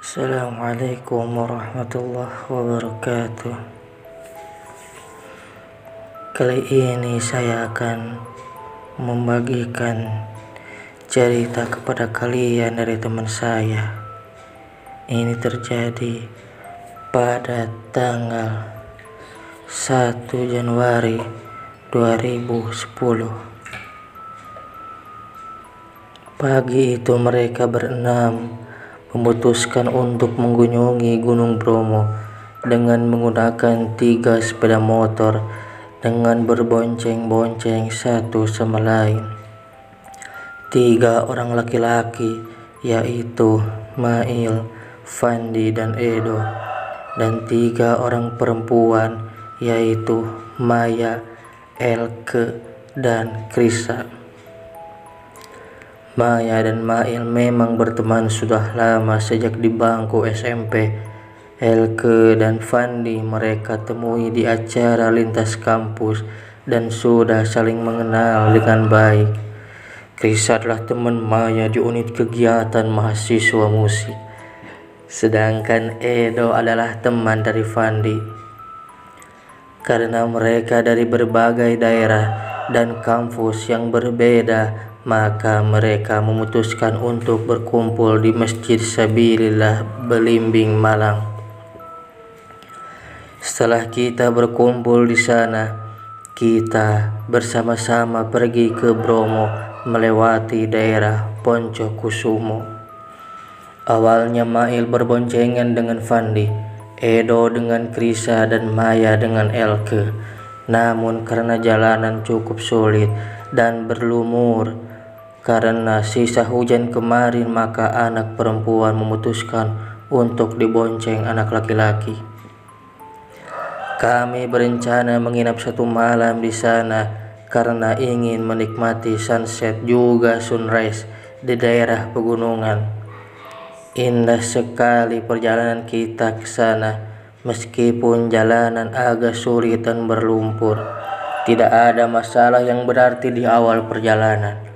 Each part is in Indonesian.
Assalamualaikum warahmatullahi wabarakatuh. Kali ini saya akan membagikan cerita kepada kalian dari teman saya. Ini terjadi pada tanggal 1 Januari 2010. Pagi itu mereka berenam memutuskan untuk mengunjungi Gunung Bromo dengan menggunakan 3 sepeda motor dengan berbonceng-bonceng satu sama lain. 3 orang laki-laki, yaitu Mail, Fandi, dan Edo, dan 3 orang perempuan, yaitu Maya, Elke, dan Krisa. Maya dan Mail memang berteman sudah lama sejak di bangku SMP. Elke dan Fandi mereka temui di acara lintas kampus dan sudah saling mengenal dengan baik. Krisa adalah teman Maya di unit kegiatan mahasiswa musik, sedangkan Edo adalah teman dari Fandi. Karena mereka dari berbagai daerah dan kampus yang berbeda, maka mereka memutuskan untuk berkumpul di Masjid Sabilillah Belimbing, Malang. Setelah kita berkumpul di sana, kita bersama-sama pergi ke Bromo melewati daerah Poncokusumo. Awalnya Mail berboncengan dengan Fandi, Edo dengan Krisa, dan Maya dengan Elke. Namun karena jalanan cukup sulit dan berlumur karena sisa hujan kemarin, maka anak perempuan memutuskan untuk dibonceng anak laki-laki. Kami berencana menginap 1 malam di sana karena ingin menikmati sunset juga sunrise di daerah pegunungan. Indah sekali perjalanan kita ke sana, meskipun jalanan agak sulit dan berlumpur. Tidak ada masalah yang berarti di awal perjalanan.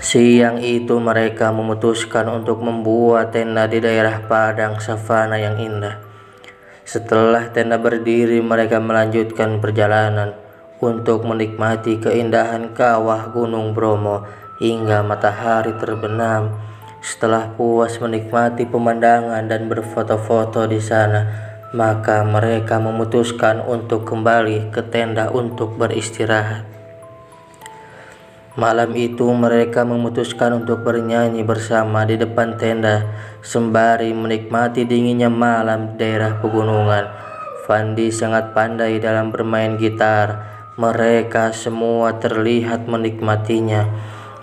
Siang itu mereka memutuskan untuk membuat tenda di daerah padang savana yang indah. Setelah tenda berdiri, mereka melanjutkan perjalanan untuk menikmati keindahan kawah Gunung Bromo hingga matahari terbenam. Setelah puas menikmati pemandangan dan berfoto-foto di sana, maka mereka memutuskan untuk kembali ke tenda untuk beristirahat. Malam itu mereka memutuskan untuk bernyanyi bersama di depan tenda sembari menikmati dinginnya malam di daerah pegunungan. Fandi sangat pandai dalam bermain gitar. Mereka semua terlihat menikmatinya.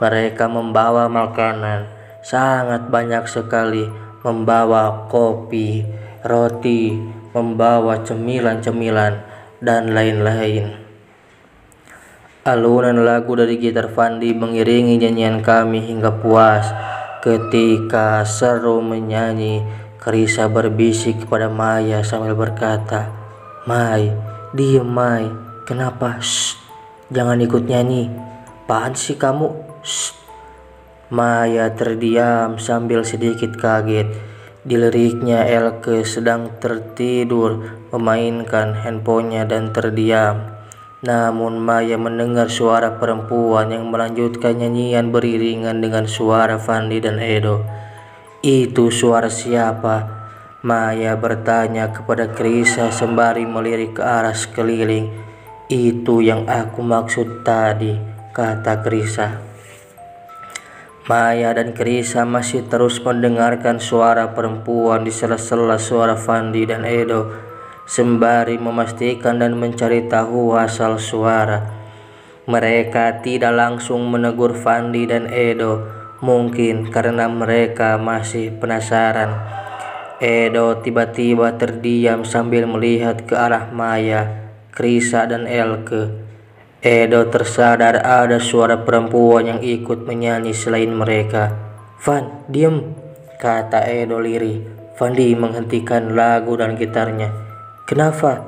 Mereka membawa makanan sangat banyak sekali, membawa kopi, roti, membawa cemilan-cemilan, dan lain-lain. Alunan lagu dari gitar Fandi mengiringi nyanyian kami hingga puas. Ketika seru menyanyi, Krisa berbisik kepada Maya sambil berkata, "Mai, diem Mai, kenapa? Shh, jangan ikut nyanyi. Apaan sih kamu? Shh." Maya terdiam sambil sedikit kaget. Di liriknya Elke sedang tertidur memainkan handphonenya dan terdiam. Namun Maya mendengar suara perempuan yang melanjutkan nyanyian beriringan dengan suara Fandi dan Edo. "Itu suara siapa?" Maya bertanya kepada Krisa sembari melirik ke arah sekeliling. "Itu yang aku maksud tadi," kata Krisa. Maya dan Krisa masih terus mendengarkan suara perempuan di sela-sela suara Fandi dan Edo, sembari memastikan dan mencari tahu asal suara. Mereka tidak langsung menegur Fandi dan Edo, mungkin karena mereka masih penasaran. Edo tiba-tiba terdiam sambil melihat ke arah Maya, Krisa, dan Elke. Edo tersadar ada suara perempuan yang ikut menyanyi selain mereka. "Van, diem," kata Edo lirih. Fandi menghentikan lagu dan gitarnya. "Kenapa?"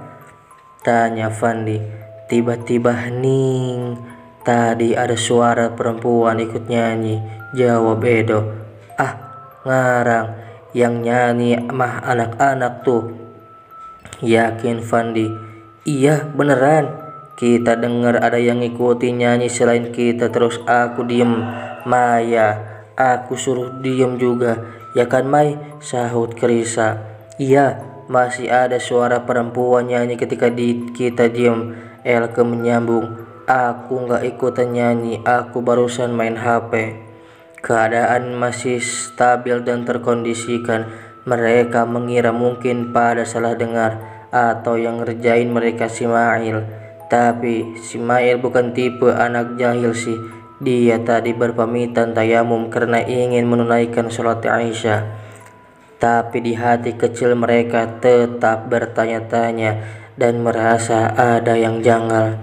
tanya Fandi. Tiba-tiba hening. Tadi ada suara perempuan ikut nyanyi, jawab Edo. Ah, ngarang, yang nyanyi mah anak-anak tuh. Yakin Fandi? Iya beneran, kita dengar ada yang ngikutin nyanyi selain kita. Terus aku diem. Maya, aku suruh diem juga. Ya kan Mai, sahut Krisa. Iya, masih ada suara perempuan nyanyi ketika kita diem. Elke menyambung. Aku nggak ikutan nyanyi, aku barusan main HP. Keadaan masih stabil dan terkondisikan. Mereka mengira mungkin pada salah dengar atau yang ngerjain mereka si Mail. Tapi si Mail bukan tipe anak jahil sih. Dia tadi berpamitan tayamum karena ingin menunaikan sholat Aisyah. Tapi di hati kecil mereka tetap bertanya-tanya dan merasa ada yang janggal.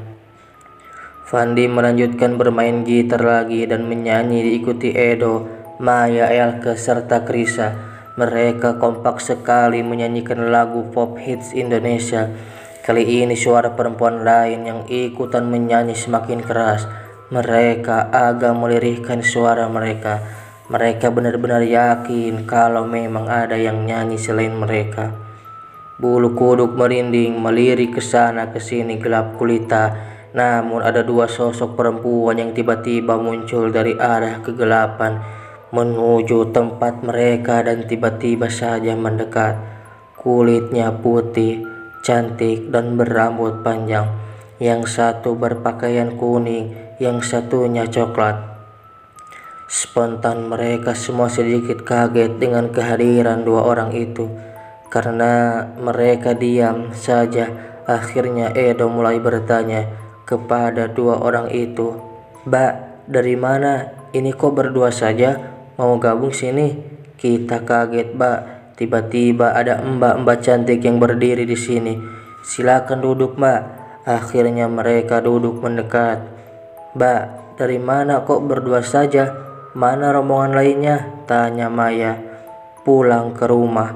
Fandi melanjutkan bermain gitar lagi dan menyanyi diikuti Edo, Maya, Elke, serta Krisa. Mereka kompak sekali menyanyikan lagu pop hits Indonesia. Kali ini suara perempuan lain yang ikutan menyanyi semakin keras. Mereka agak melirihkan suara mereka. Mereka benar-benar yakin kalau memang ada yang nyanyi selain mereka. Bulu kuduk merinding, melirik ke sana ke sini gelap gulita. Namun ada dua sosok perempuan yang tiba-tiba muncul dari arah kegelapan menuju tempat mereka dan tiba-tiba saja mendekat. Kulitnya putih, cantik dan berambut panjang. Yang satu berpakaian kuning, yang satunya coklat. Spontan mereka semua sedikit kaget dengan kehadiran dua orang itu. Karena mereka diam saja, akhirnya Edo mulai bertanya kepada dua orang itu. Mbak, dari mana? Ini kok berdua saja? Mau gabung sini? Kita kaget, Mbak. Tiba-tiba ada mbak-mbak cantik yang berdiri di sini. Silakan duduk, Mbak. Akhirnya mereka duduk mendekat. Mbak, dari mana kok berdua saja? Mana rombongan lainnya? Tanya Maya. Pulang ke rumah,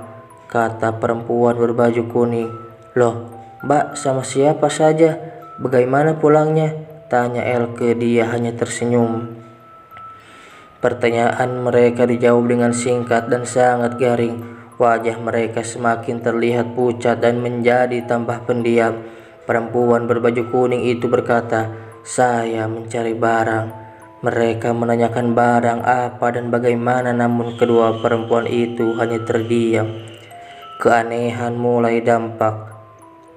kata perempuan berbaju kuning. Loh, Mbak sama siapa saja? Bagaimana pulangnya? Tanya Elke. Dia hanya tersenyum. Pertanyaan mereka dijawab dengan singkat dan sangat garing. Wajah mereka semakin terlihat pucat dan menjadi tambah pendiam. Perempuan berbaju kuning itu berkata, saya mencari barang. Mereka menanyakan barang apa dan bagaimana, namun kedua perempuan itu hanya terdiam. Keanehan mulai dampak.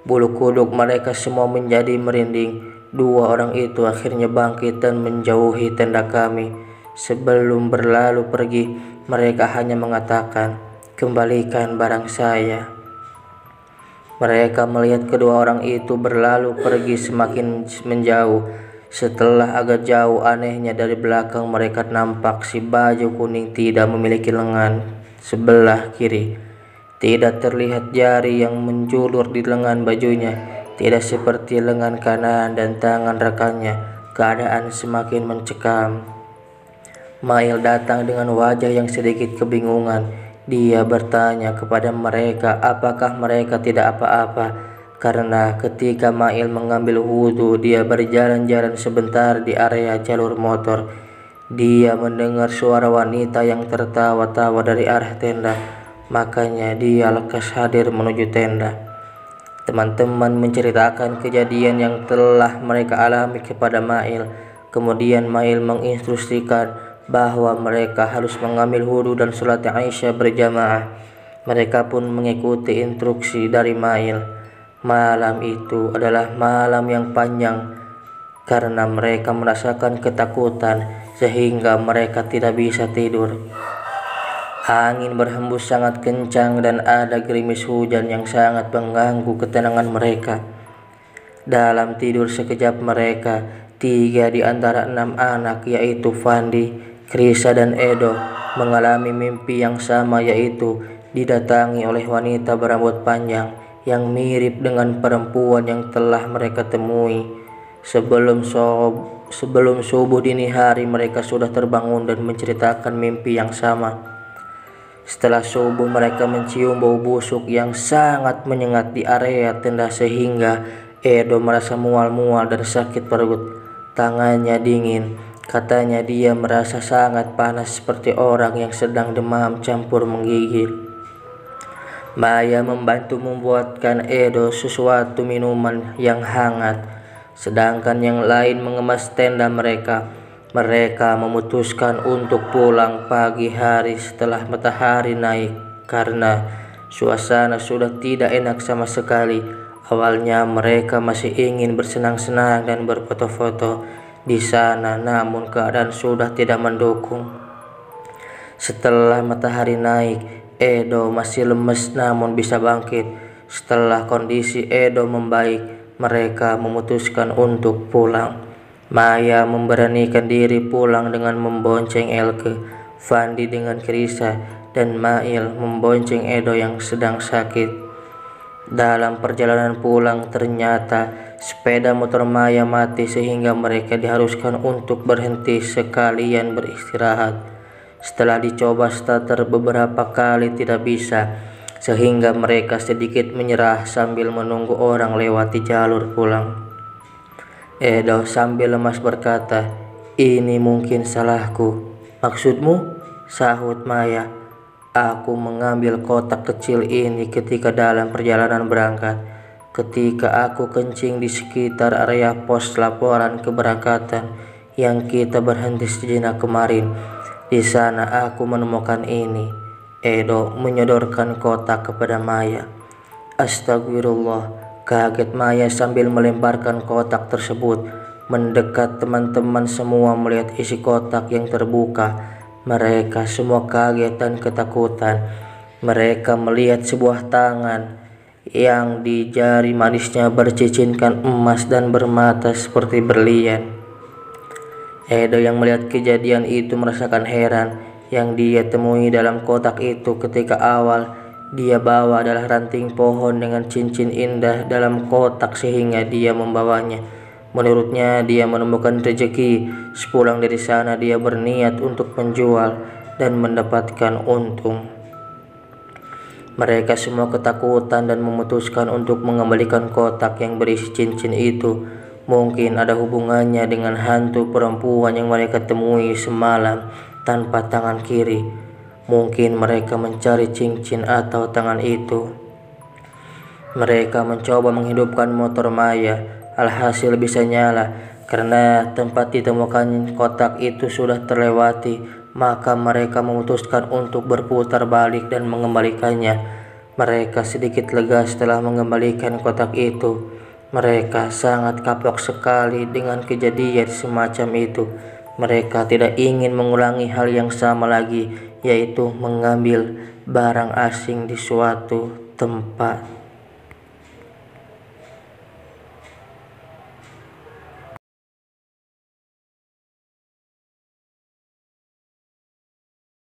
Bulu kuduk mereka semua menjadi merinding. Dua orang itu akhirnya bangkit dan menjauhi tenda kami. Sebelum berlalu pergi, mereka hanya mengatakan, kembalikan barang saya. Mereka melihat kedua orang itu berlalu pergi semakin menjauh. Setelah agak jauh, anehnya dari belakang mereka nampak si baju kuning tidak memiliki lengan sebelah kiri. Tidak terlihat jari yang menjulur di lengan bajunya, tidak seperti lengan kanan dan tangan rekannya. Keadaan semakin mencekam. Mail datang dengan wajah yang sedikit kebingungan. Dia bertanya kepada mereka apakah mereka tidak apa-apa. Karena ketika Mail mengambil wudhu, dia berjalan-jalan sebentar di area jalur motor. Dia mendengar suara wanita yang tertawa-tawa dari arah tenda. Makanya dia lekas hadir menuju tenda. Teman-teman menceritakan kejadian yang telah mereka alami kepada Mail. Kemudian Mail menginstruksikan bahwa mereka harus mengambil wudhu dan sholat Aisyah berjamaah. Mereka pun mengikuti instruksi dari Mail. Malam itu adalah malam yang panjang karena mereka merasakan ketakutan sehingga mereka tidak bisa tidur. Angin berhembus sangat kencang dan ada gerimis hujan yang sangat mengganggu ketenangan mereka. Dalam tidur sekejap mereka, 3 di antara 6 anak yaitu Fandi, Krisa dan Edo mengalami mimpi yang sama, yaitu didatangi oleh wanita berambut panjang yang mirip dengan perempuan yang telah mereka temui. Sebelum subuh dini hari mereka sudah terbangun dan menceritakan mimpi yang sama. Setelah subuh mereka mencium bau busuk yang sangat menyengat di area tenda sehingga Edo merasa mual-mual dan sakit perut. Tangannya dingin. Katanya dia merasa sangat panas seperti orang yang sedang demam campur menggigil. Maya membantu membuatkan Edo sesuatu minuman yang hangat, sedangkan yang lain mengemas tenda mereka. Mereka memutuskan untuk pulang pagi hari setelah matahari naik karena suasana sudah tidak enak sama sekali. Awalnya mereka masih ingin bersenang-senang dan berfoto-foto di sana, namun keadaan sudah tidak mendukung. Setelah matahari naik, Edo masih lemes namun bisa bangkit. Setelah kondisi Edo membaik, mereka memutuskan untuk pulang. Maya memberanikan diri pulang dengan membonceng Elke, Fandi dengan Krisa, dan Mail membonceng Edo yang sedang sakit. Dalam perjalanan pulang ternyata sepeda motor Maya mati sehingga mereka diharuskan untuk berhenti sekalian beristirahat. Setelah dicoba starter beberapa kali tidak bisa, sehingga mereka sedikit menyerah sambil menunggu orang lewati jalur pulang. Edo sambil lemas berkata, "Ini mungkin salahku." "Maksudmu?" sahut Maya. "Aku mengambil kotak kecil ini ketika dalam perjalanan berangkat. Ketika aku kencing di sekitar area pos laporan keberangkatan yang kita berhenti sejenak kemarin. Di sana aku menemukan ini." Edo menyodorkan kotak kepada Maya. "Astagfirullah," kaget Maya sambil melemparkan kotak tersebut. Mendekat teman-teman semua melihat isi kotak yang terbuka. Mereka semua kaget dan ketakutan. Mereka melihat sebuah tangan yang di jari manisnya bercicinkan emas dan bermata seperti berlian. Edo yang melihat kejadian itu merasakan heran. Yang dia temui dalam kotak itu ketika awal dia bawa adalah ranting pohon dengan cincin indah dalam kotak sehingga dia membawanya. Menurutnya dia menemukan rezeki. Sepulang dari sana dia berniat untuk menjual dan mendapatkan untung. Mereka semua ketakutan dan memutuskan untuk mengembalikan kotak yang berisi cincin itu. Mungkin ada hubungannya dengan hantu perempuan yang mereka temui semalam tanpa tangan kiri. Mungkin mereka mencari cincin atau tangan itu. Mereka mencoba menghidupkan motor Maya. Alhasil bisa nyala. Karena tempat ditemukan kotak itu sudah terlewati, maka mereka memutuskan untuk berputar balik dan mengembalikannya. Mereka sedikit lega setelah mengembalikan kotak itu. Mereka sangat kapok sekali dengan kejadian semacam itu. Mereka tidak ingin mengulangi hal yang sama lagi, yaitu mengambil barang asing di suatu tempat.